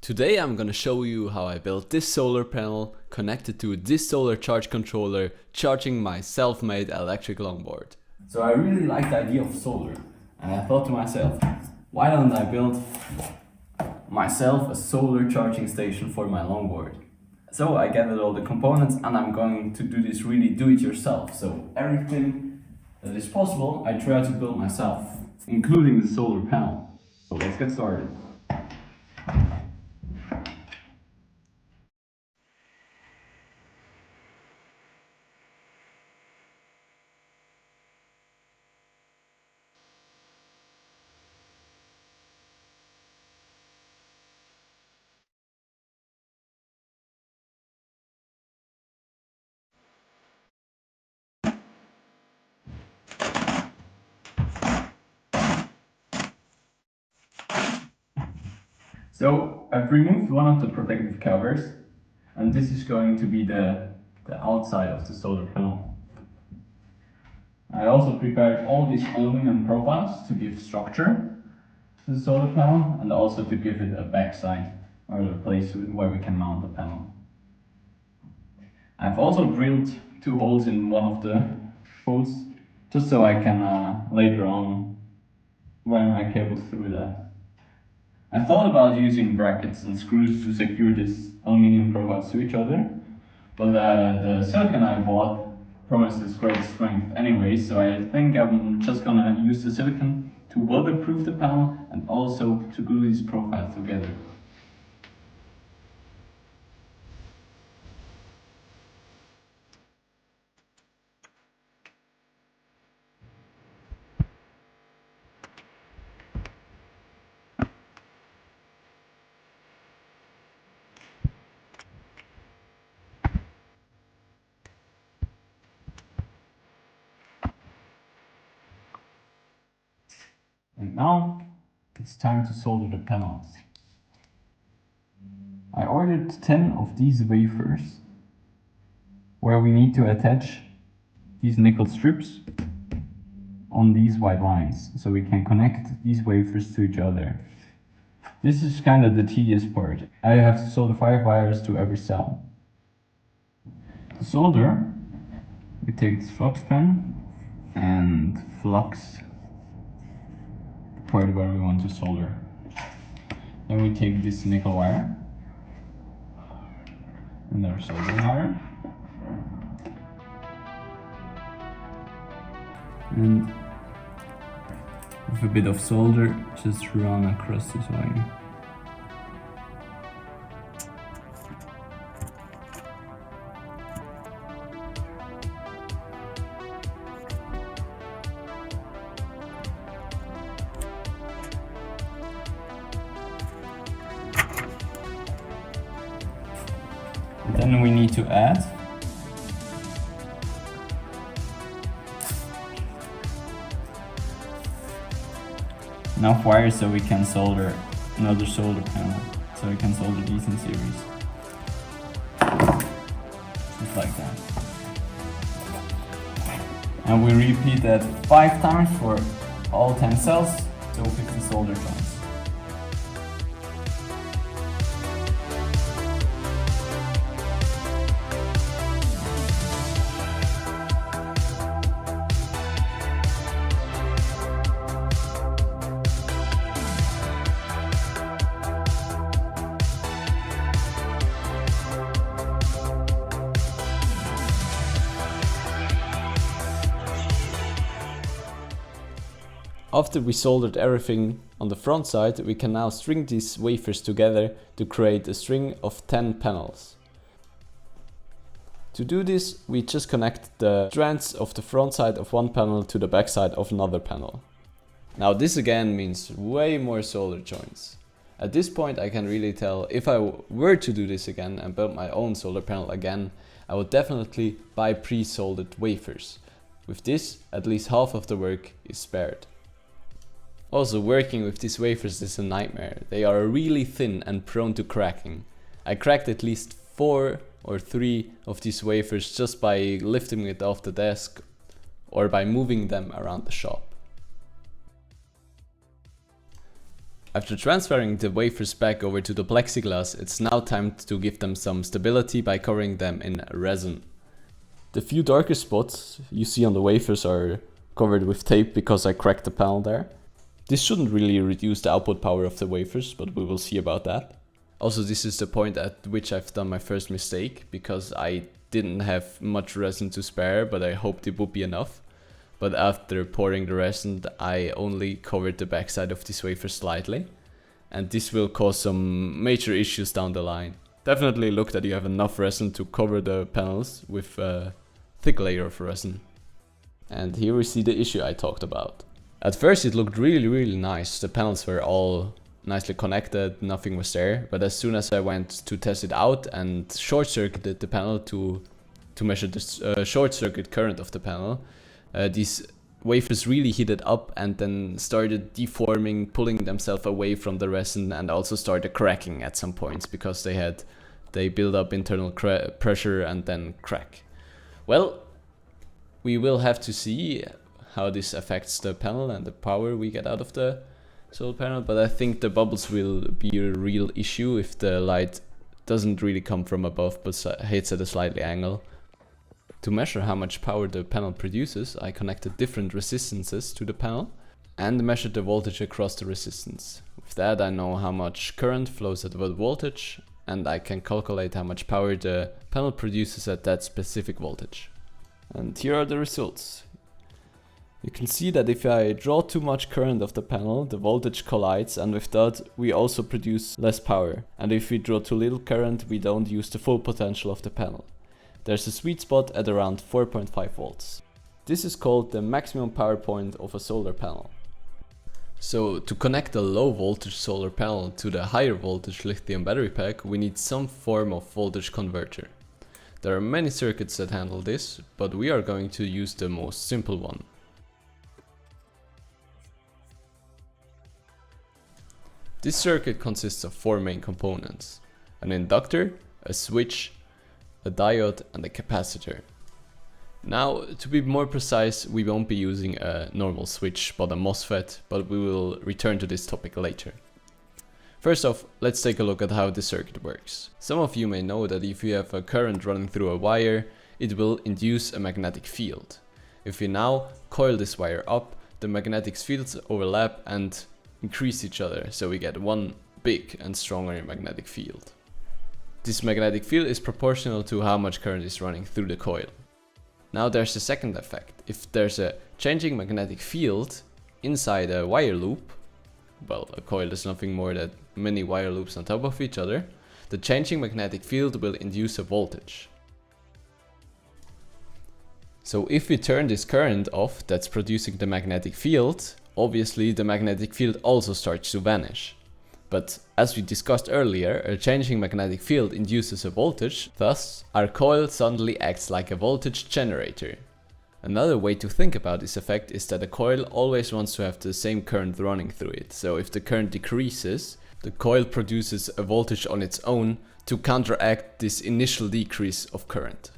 Today I'm gonna show you how I built this solar panel connected to this solar charge controller, charging my self-made electric longboard. So I really like the idea of solar, and I thought to myself, why don't I build myself a solar charging station for my longboard? So I gathered all the components and I'm going to do this really do-it-yourself. So everything that is possible I try to build myself, including the solar panel. So let's get started. So I've removed one of the protective covers, and this is going to be the outside of the solar panel. I also prepared all these aluminum profiles to give structure to the solar panel and also to give it a backside or a place where we can mount the panel. I've also drilled 2 holes in one of the posts just so I can later on run my cables through that. I thought about using brackets and screws to secure these aluminum profiles to each other, but the silicon I bought promises great strength anyway, so I think I'm just gonna use the silicon to weatherproof the panel and also to glue these profiles together. And now it's time to solder the panels. I ordered 10 of these wafers where we need to attach these nickel strips on these white lines so we can connect these wafers to each other. This is kind of the tedious part. I have to solder 5 wires to every cell. To solder, we take this flux pen and flux the part where we want to solder. Then we take this nickel wire and our soldering wire, and with a bit of solder just run across this wire. Then we need to add enough wires so we can solder another solar panel, so we can solder these in series. Just like that. And we repeat that 5 times for all 10 cells, so 50 solder joints. After we soldered everything on the front side, we can now string these wafers together to create a string of 10 panels. To do this, we just connect the strands of the front side of one panel to the back side of another panel. Now this again means way more solder joints. At this point I can really tell if I were to do this again and build my own solar panel again, I would definitely buy pre-soldered wafers. With this, at least half of the work is spared. Also, working with these wafers is a nightmare. They are really thin and prone to cracking. I cracked at least 4 or 3 of these wafers just by lifting it off the desk or by moving them around the shop. After transferring the wafers back over to the plexiglass, it's now time to give them some stability by covering them in resin. The few darker spots you see on the wafers are covered with tape because I cracked the panel there. This shouldn't really reduce the output power of the wafers, but we will see about that. Also, this is the point at which I've done my first mistake, because I didn't have much resin to spare, but I hoped it would be enough. But after pouring the resin, I only covered the backside of this wafer slightly, and this will cause some major issues down the line. Definitely look that you have enough resin to cover the panels with a thick layer of resin. And here we see the issue I talked about. At first it looked really nice, the panels were all nicely connected, nothing was there, but as soon as I went to test it out and short-circuited the panel to measure the short-circuit current of the panel, these wafers really heated up and then started deforming, pulling themselves away from the resin, and also started cracking at some points because they build up internal pressure and then crack. Well, we will have to see how this affects the panel and the power we get out of the solar panel, but I think the bubbles will be a real issue if the light doesn't really come from above but hits at a slightly angle. To measure how much power the panel produces, I connected different resistances to the panel and measured the voltage across the resistance. With that, I know how much current flows at what voltage, and I can calculate how much power the panel produces at that specific voltage. And here are the results. You can see that if I draw too much current of the panel, the voltage collides, and with that we also produce less power. And if we draw too little current, we don't use the full potential of the panel. There's a sweet spot at around 4.5 volts. This is called the maximum power point of a solar panel. So to connect a low voltage solar panel to the higher voltage lithium battery pack, we need some form of voltage converter. There are many circuits that handle this, but we are going to use the most simple one. This circuit consists of four main components: an inductor, a switch, a diode and a capacitor. Now, to be more precise, we won't be using a normal switch but a Mosfet, but we will return to this topic later. First off, let's take a look at how the circuit works. Some of you may know that if you have a current running through a wire, it will induce a magnetic field. If we now coil this wire up, the magnetic fields overlap and increase each other, so we get one big and stronger magnetic field. This magnetic field is proportional to how much current is running through the coil. Now there's a second effect. If there's a changing magnetic field inside a wire loop, well, a coil is nothing more than many wire loops on top of each other, the changing magnetic field will induce a voltage. So if we turn this current off that's producing the magnetic field, obviously the magnetic field also starts to vanish. But as we discussed earlier, a changing magnetic field induces a voltage, thus our coil suddenly acts like a voltage generator. Another way to think about this effect is that a coil always wants to have the same current running through it, so if the current decreases, the coil produces a voltage on its own to counteract this initial decrease of current.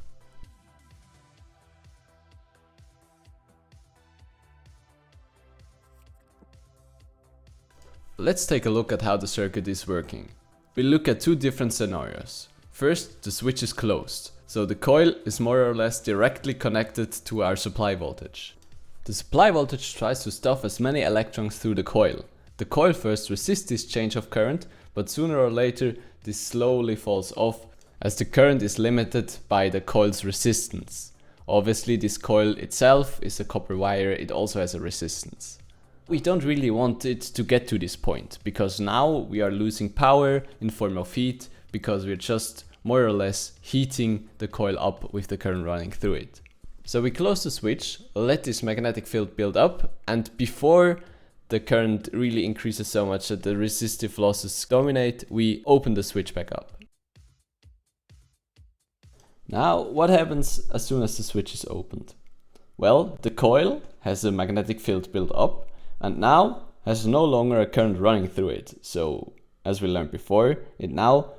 Let's take a look at how the circuit is working. We look at two different scenarios. First, the switch is closed, so the coil is more or less directly connected to our supply voltage. The supply voltage tries to stuff as many electrons through the coil. The coil first resists this change of current, but sooner or later this slowly falls off as the current is limited by the coil's resistance. Obviously, this coil itself is a copper wire, it also has a resistance. We don't really want it to get to this point, because now we are losing power in form of heat, because we're just more or less heating the coil up with the current running through it. So we close the switch, let this magnetic field build up, and before the current really increases so much that the resistive losses dominate, we open the switch back up. Now, what happens as soon as the switch is opened? Well, the coil has a magnetic field built up, and now has no longer a current running through it. So, as we learned before, it now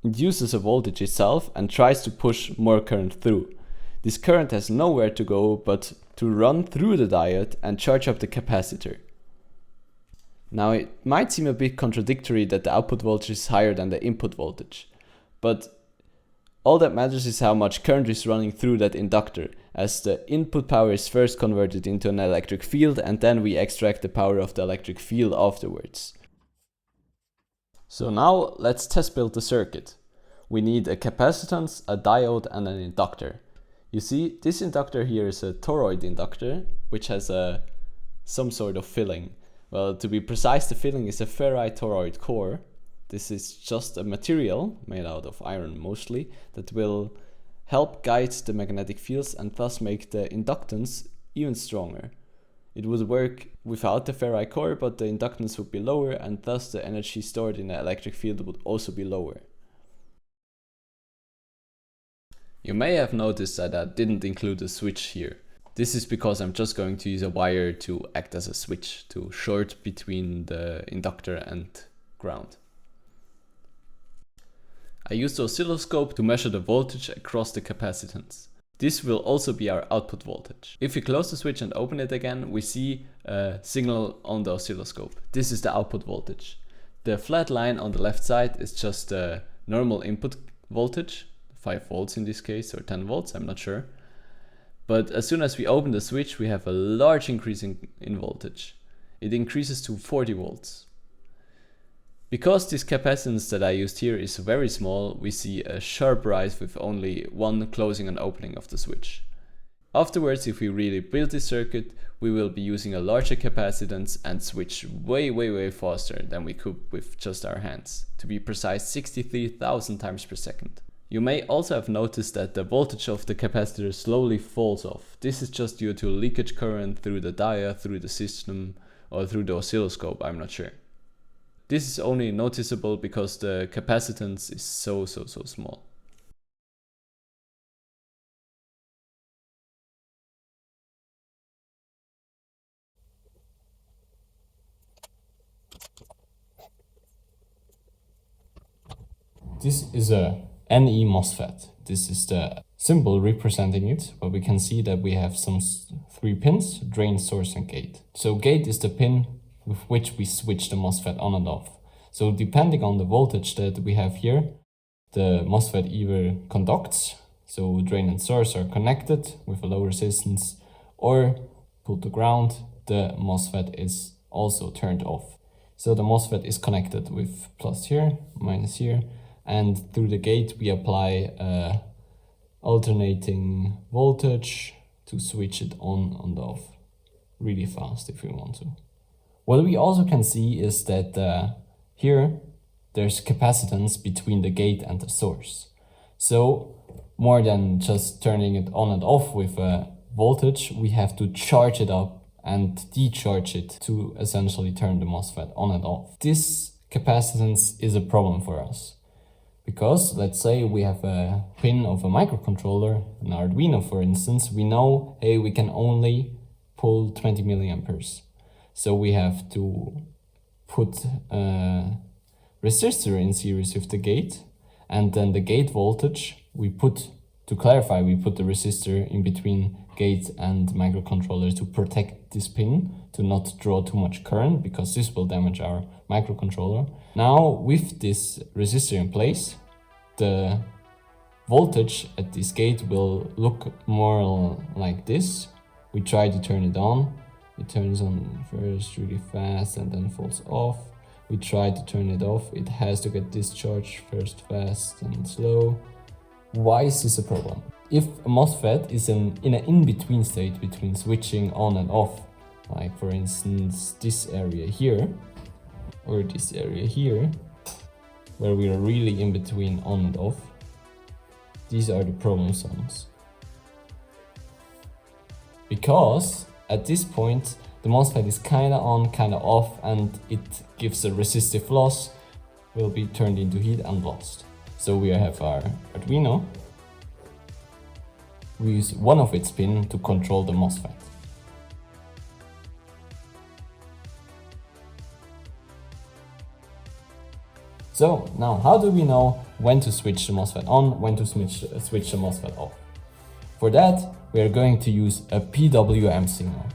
induces a voltage itself and tries to push more current through. This current has nowhere to go but to run through the diode and charge up the capacitor. Now it might seem a bit contradictory that the output voltage is higher than the input voltage, but all that matters is how much current is running through that inductor, as the input power is first converted into an electric field and then we extract the power of the electric field afterwards. So now let's test build the circuit. We need a capacitance, a diode and an inductor. You see, this inductor here is a toroid inductor, which has some sort of filling. Well, to be precise, the filling is a ferrite toroid core. This is just a material, made out of iron mostly, that will help guide the magnetic fields and thus make the inductance even stronger. It would work without the ferrite core, but the inductance would be lower and thus the energy stored in the electric field would also be lower. You may have noticed that I didn't include a switch here. This is because I'm just going to use a wire to act as a switch, to short between the inductor and ground. I used the oscilloscope to measure the voltage across the capacitance. This will also be our output voltage. If we close the switch and open it again, we see a signal on the oscilloscope. This is the output voltage. The flat line on the left side is just the normal input voltage, 5 volts in this case, or 10 volts, I'm not sure. But as soon as we open the switch, we have a large increase in voltage. It increases to 40 volts. Because this capacitance that I used here is very small, we see a sharp rise with only one closing and opening of the switch. Afterwards, if we really build this circuit, we will be using a larger capacitance and switch way faster than we could with just our hands. To be precise, 63,000 times per second. You may also have noticed that the voltage of the capacitor slowly falls off. This is just due to leakage current through the diode, through the system, or through the oscilloscope, I'm not sure. This is only noticeable because the capacitance is so small. This is a NE Mosfet. This is the symbol representing it, but we can see that we have some 3 pins, drain, source and gate. So gate is the pin with which we switch the Mosfet on and off. So depending on the voltage that we have here, the Mosfet either conducts, so drain and source are connected with a low resistance, or pulled to ground, the Mosfet is also turned off. So the Mosfet is connected with plus here, minus here, and through the gate we apply alternating voltage to switch it on and off really fast if we want to. What we also can see is that here there's capacitance between the gate and the source. So more than just turning it on and off with a voltage, we have to charge it up and decharge it to essentially turn the Mosfet on and off. This capacitance is a problem for us. Because let's say we have a pin of a microcontroller, an Arduino for instance, we know, hey, we can only pull 20 milliamperes. So we have to put a resistor in series with the gate, and then the gate voltage we put, to clarify, we put the resistor in between gate and microcontroller to protect this pin, to not draw too much current, because this will damage our microcontroller. Now with this resistor in place, the voltage at this gate will look more like this. We try to turn it on. It turns on first really fast and then falls off. We try to turn it off. It has to get discharged first fast and slow. Why is this a problem? If a MOSFET is in an in-between state between switching on and off, like for instance this area here, or this area here, where we are really in between on and off, these are the problem zones. Because at this point the MOSFET is kinda on, kinda off, and it gives a resistive loss, will be turned into heat and lost. So we have our Arduino. We use one of its pins to control the MOSFET. So now, how do we know when to switch the MOSFET on, when to switch the MOSFET off? For that, we are going to use a PWM signal.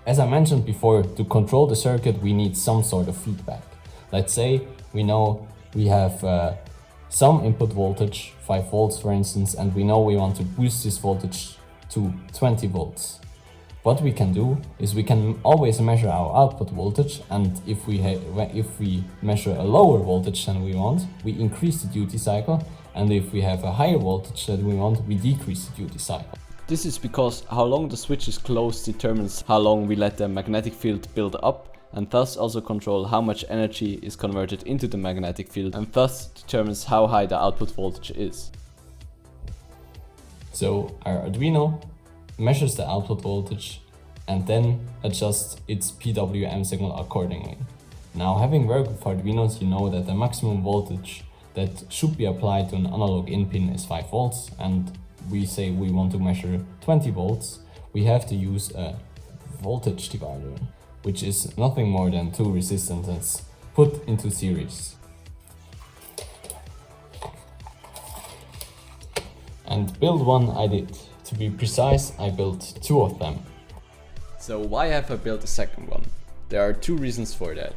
As I mentioned before, to control the circuit we need some sort of feedback. Let's say we know we have some input voltage, 5 volts for instance, and we know we want to boost this voltage to 20 volts. What we can do is we can always measure our output voltage, and if we measure a lower voltage than we want, we increase the duty cycle, and if we have a higher voltage than we want, we decrease the duty cycle. This is because how long the switch is closed determines how long we let the magnetic field build up, and thus also control how much energy is converted into the magnetic field, and thus determines how high the output voltage is. So our Arduino measures the output voltage and then adjusts its PWM signal accordingly. Now, having worked with Arduinos, you know that the maximum voltage that should be applied to an analog in pin is 5 volts, and we say we want to measure 20 volts, we have to use a voltage divider, which is nothing more than 2 resistances put into series. And build one I did. To be precise, I built 2 of them. So why have I built a second one? There are 2 reasons for that.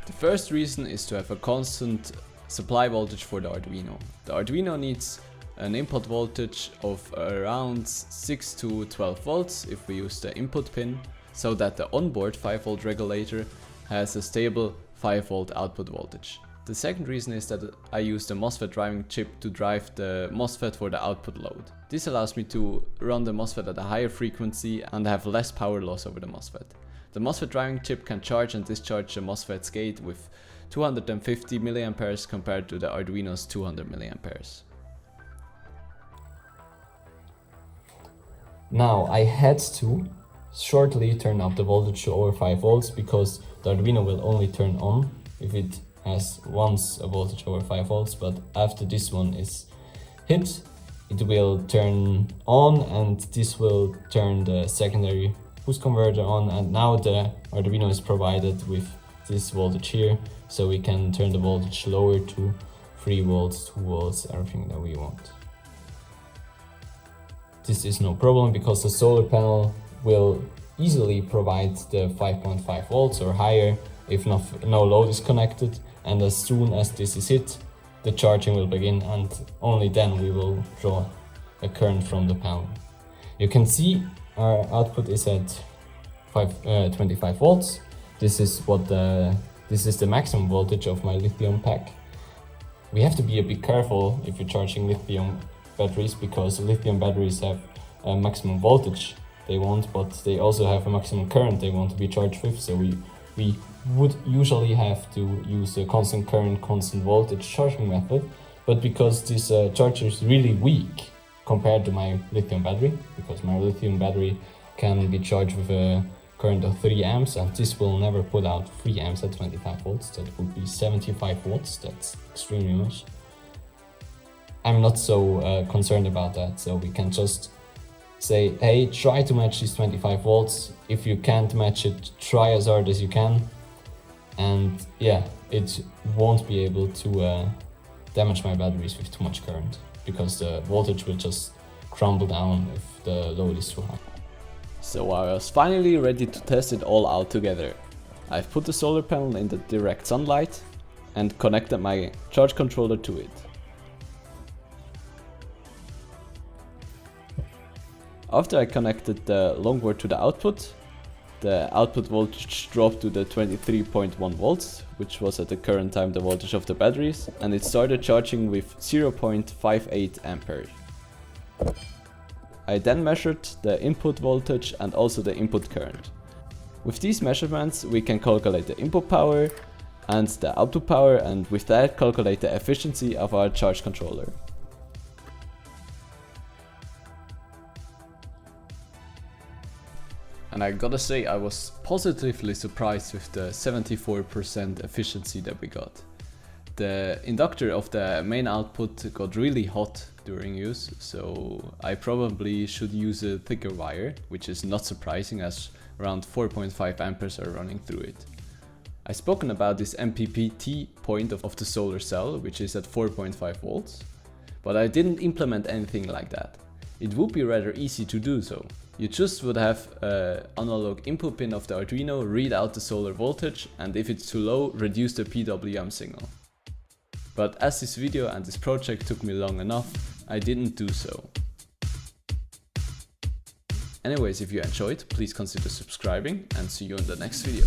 The first reason is to have a constant supply voltage for the Arduino. The Arduino needs an input voltage of around 6 to 12 volts if we use the input pin, so that the onboard 5 volt regulator has a stable 5 volt output voltage. The second reason is that I use the Mosfet driving chip to drive the Mosfet for the output load. This allows me to run the Mosfet at a higher frequency and have less power loss over the Mosfet. The Mosfet driving chip can charge and discharge the Mosfet's gate with 250 mA compared to the Arduino's 200 mA. Now, I had to shortly turn up the voltage to over 5 volts because the Arduino will only turn on if it has once a voltage over 5 volts, but after this one is hit, it will turn on, and this will turn the secondary boost converter on, and now the Arduino is provided with this voltage here, so we can turn the voltage lower to 3 volts, 2 volts, everything that we want. This is no problem because the solar panel will easily provide the 5.5 volts or higher if no load is connected, and as soon as this is hit, the charging will begin, and only then we will draw a current from the panel. You can see our output is at 25 volts. This is the maximum voltage of my lithium pack. We have to be a bit careful if you're charging lithium batteries, because lithium batteries have a maximum voltage they want, but they also have a maximum current they want to be charged with, so we would usually have to use a constant current, constant voltage charging method, but because this charger is really weak compared to my lithium battery, because my lithium battery can be charged with a current of 3 amps, and this will never put out 3 amps at 25 volts, that would be 75 watts, that's extremely much. I'm not so concerned about that, so we can just say, hey, try to match these 25 volts. If you can't match it, try as hard as you can. And yeah, it won't be able to damage my batteries with too much current, because the voltage will just crumble down if the load is too high. So I was finally ready to test it all out together. I've put the solar panel in the direct sunlight and connected my charge controller to it. After I connected the Longboard to the output voltage dropped to the 23.1 volts, which was at the current time the voltage of the batteries, and it started charging with 0.58 amperes. I then measured the input voltage and also the input current. With these measurements we can calculate the input power and the output power, and with that calculate the efficiency of our charge controller. And I gotta say, I was positively surprised with the 74% efficiency that we got. The inductor of the main output got really hot during use, so I probably should use a thicker wire, which is not surprising as around 4.5 amperes are running through it. I've spoken about this MPPT point of the solar cell, which is at 4.5 volts, but I didn't implement anything like that. it would be rather easy to do so. You just would have an analog input pin of the Arduino read out the solar voltage, and if it's too low, reduce the PWM signal. But as this video and this project took me long enough, I didn't do so. Anyways, if you enjoyed, please consider subscribing and see you in the next video.